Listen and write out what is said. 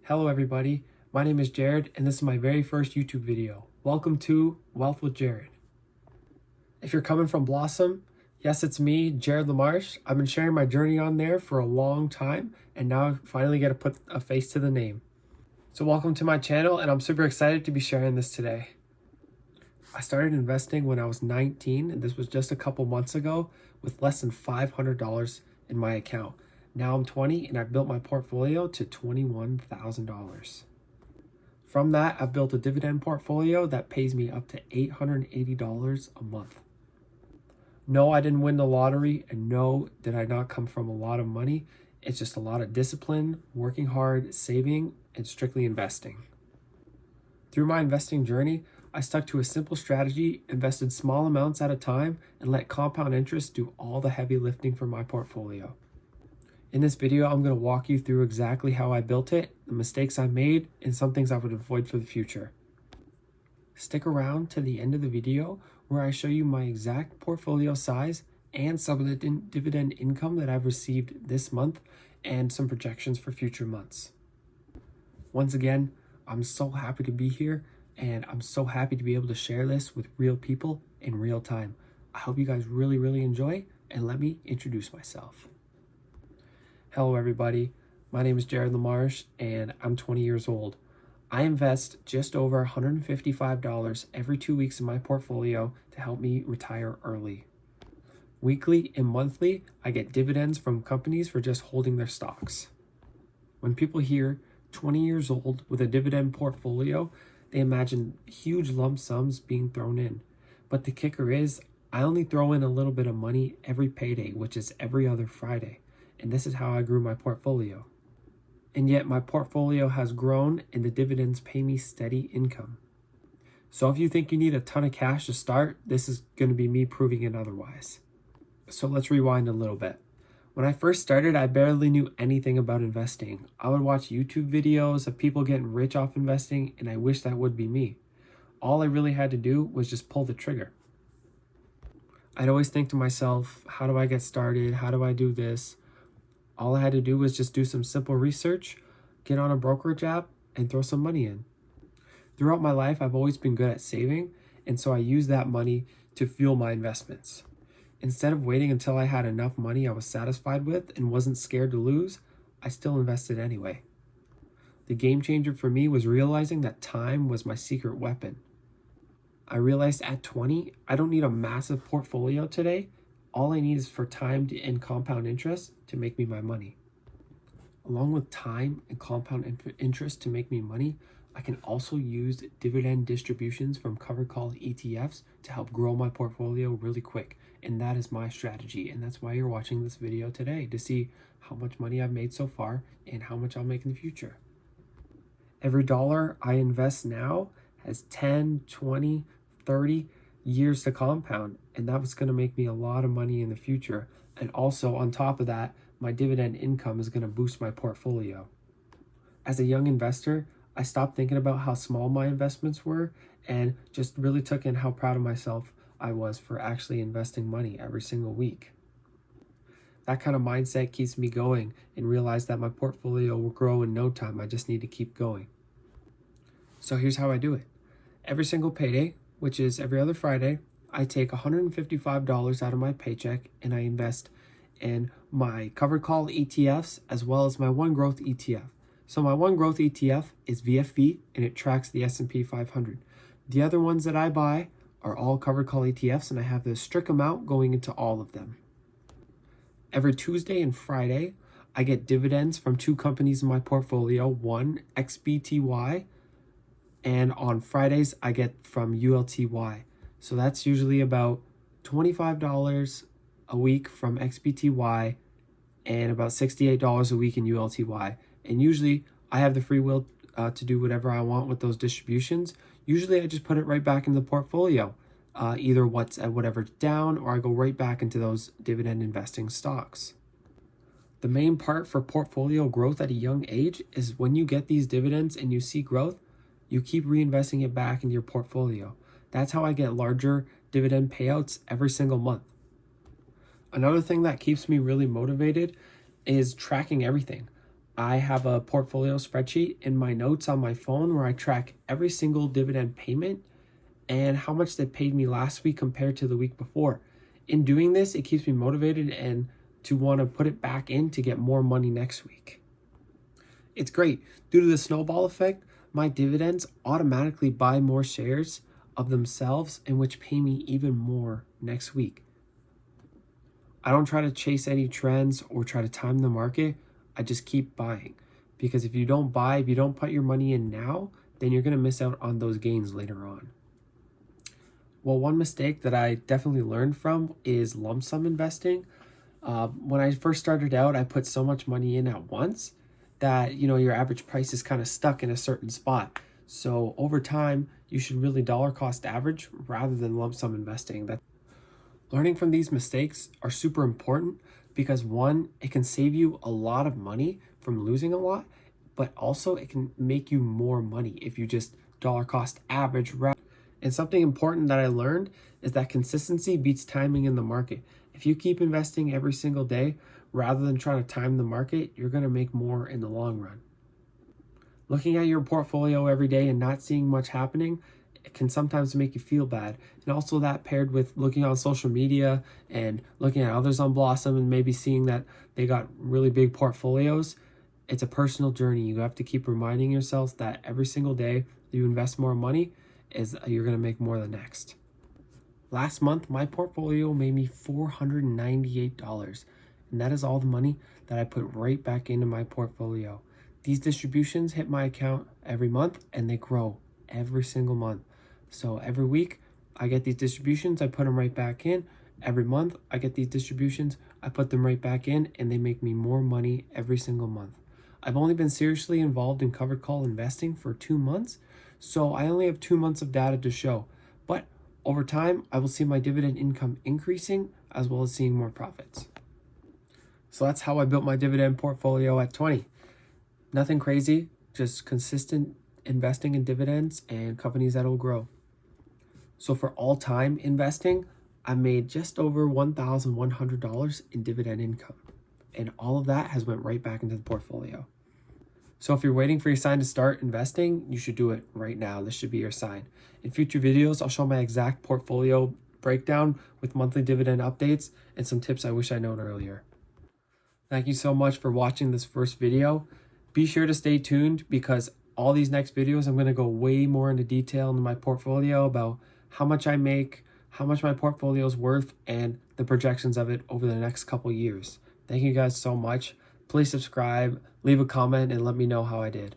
Hello everybody, my name is Jared and this is my very first YouTube video. Welcome to Wealth with Jared. If you're coming from Blossom, yes, it's me, Jared LaMarche. I've been sharing my journey on there for a long time and now I finally get to put a face to the name. So welcome to my channel and I'm super excited to be sharing this today. I started investing when I was 19 and this was just a couple months ago with less than $500 in my account. Now I'm 20 and I've built my portfolio to $21,000. From that, I've built a dividend portfolio that pays me up to $880 a month. No, I didn't win the lottery, and no, did I not come from a lot of money. It's just a lot of discipline, working hard, saving, and strictly investing. Through my investing journey, I stuck to a simple strategy, invested small amounts at a time, and let compound interest do all the heavy lifting for my portfolio. In this video, I'm going to walk you through exactly how I built it, the mistakes I made, and some things I would avoid for the future. Stick around to the end of the video where I show you my exact portfolio size and some of the dividend income that I've received this month and some projections for future months. Once again, I'm so happy to be here and I'm so happy to be able to share this with real people in real time. I hope you guys really enjoy, and let me introduce myself. Hello everybody, my name is Jared LaMarche and I'm 20 years old. I invest just over $155 every 2 weeks in my portfolio to help me retire early. Weekly and monthly, I get dividends from companies for just holding their stocks. When people hear 20 years old with a dividend portfolio, they imagine huge lump sums being thrown in. But the kicker is, I only throw in a little bit of money every payday, which is every other Friday. And this is how I grew my portfolio. And yet my portfolio has grown and the dividends pay me steady income. So if you think you need a ton of cash to start, this is going to be me proving it otherwise. So let's rewind a little bit. When I first started, I barely knew anything about investing. I would watch YouTube videos of people getting rich off investing, and I wish that would be me. All I really had to do was just pull the trigger. I'd always think to myself, how do I get started? How do I do this? All I had to do was just do some simple research, get on a brokerage app, and throw some money in. Throughout my life, I've always been good at saving, and so I used that money to fuel my investments. Instead of waiting until I had enough money I was satisfied with and wasn't scared to lose, I still invested anyway. The game changer for me was realizing that time was my secret weapon. I realized at 20, I don't need a massive portfolio today. All I need is for time and compound interest to make me my money. Along with time and compound interest to make me money, I can also use dividend distributions from covered call ETFs to help grow my portfolio really quick. And that is my strategy. And that's why you're watching this video today, to see how much money I've made so far and how much I'll make in the future. Every dollar I invest now has 10, 20, 30 years to compound, and that was going to make me a lot of money in the future. And also on top of that, my dividend income is going to boost my portfolio. As a young investor, I stopped thinking about how small my investments were and just really took in how proud of myself I was for actually investing money every single week. That kind of mindset keeps me going and realize that my portfolio will grow in no time. I just need to keep going. So here's how I do it. Every single payday, which is every other Friday, I take $155 out of my paycheck and I invest in my covered call ETFs as well as my One Growth ETF. So my One Growth ETF is VFV and it tracks the S&P 500. The other ones that I buy are all covered call ETFs and I have the strict amount going into all of them. Every Tuesday and Friday, I get dividends from two companies in my portfolio, one XBTY, and on Fridays, I get from ULTY. So that's usually about $25 a week from XBTY and about $68 a week in ULTY. And usually I have the free will to do whatever I want with those distributions. Usually I just put it right back in the portfolio, either whatever's down, or I go right back into those dividend investing stocks. The main part for portfolio growth at a young age is when you get these dividends and you see growth, you keep reinvesting it back into your portfolio. That's how I get larger dividend payouts every single month. Another thing that keeps me really motivated is tracking everything. I have a portfolio spreadsheet in my notes on my phone where I track every single dividend payment and how much they paid me last week compared to the week before. In doing this, it keeps me motivated and to want to put it back in to get more money next week. It's great. Due to the snowball effect, my dividends automatically buy more shares of themselves and which pay me even more next week. I don't try to chase any trends or try to time the market. I just keep buying, because if you don't buy, if you don't put your money in now, then you're going to miss out on those gains later on. Well, one mistake that I definitely learned from is lump sum investing. When I first started out, I put so much money in at once that, your average price is kind of stuck in a certain spot. So over time, you should really dollar cost average rather than lump sum investing. Learning from these mistakes are super important because one, it can save you a lot of money from losing a lot, but also it can make you more money if you just dollar cost average. And something important that I learned is that consistency beats timing in the market. If you keep investing every single day rather than trying to time the market, you're going to make more in the long run. Looking at your portfolio every day and not seeing much happening, it can sometimes make you feel bad. And also that paired with looking on social media and looking at others on Blossom and maybe seeing that they got really big portfolios, it's a personal journey. You have to keep reminding yourselves that every single day you invest more money, you're going to make more the next. Last month, my portfolio made me $498, and that is all the money that I put right back into my portfolio. These distributions hit my account every month, and they grow every single month. So every week, I get these distributions, I put them right back in. Every month, I get these distributions, I put them right back in, and they make me more money every single month. I've only been seriously involved in covered call investing for 2 months, so I only have 2 months of data to show. But over time, I will see my dividend income increasing as well as seeing more profits. So that's how I built my dividend portfolio at 20. Nothing crazy, just consistent investing in dividends and companies that will grow. So for all time investing, I made just over $1,100 in dividend income. And all of that has went right back into the portfolio. So if you're waiting for your sign to start investing, you should do it right now. This should be your sign. In future videos, I'll show my exact portfolio breakdown with monthly dividend updates and some tips I wish I known earlier. Thank you so much for watching this first video. Be sure to stay tuned because all these next videos, I'm going to go way more into detail into my portfolio about how much I make, how much my portfolio is worth, and the projections of it over the next couple years. Thank you guys so much. Please subscribe, leave a comment, and let me know how I did.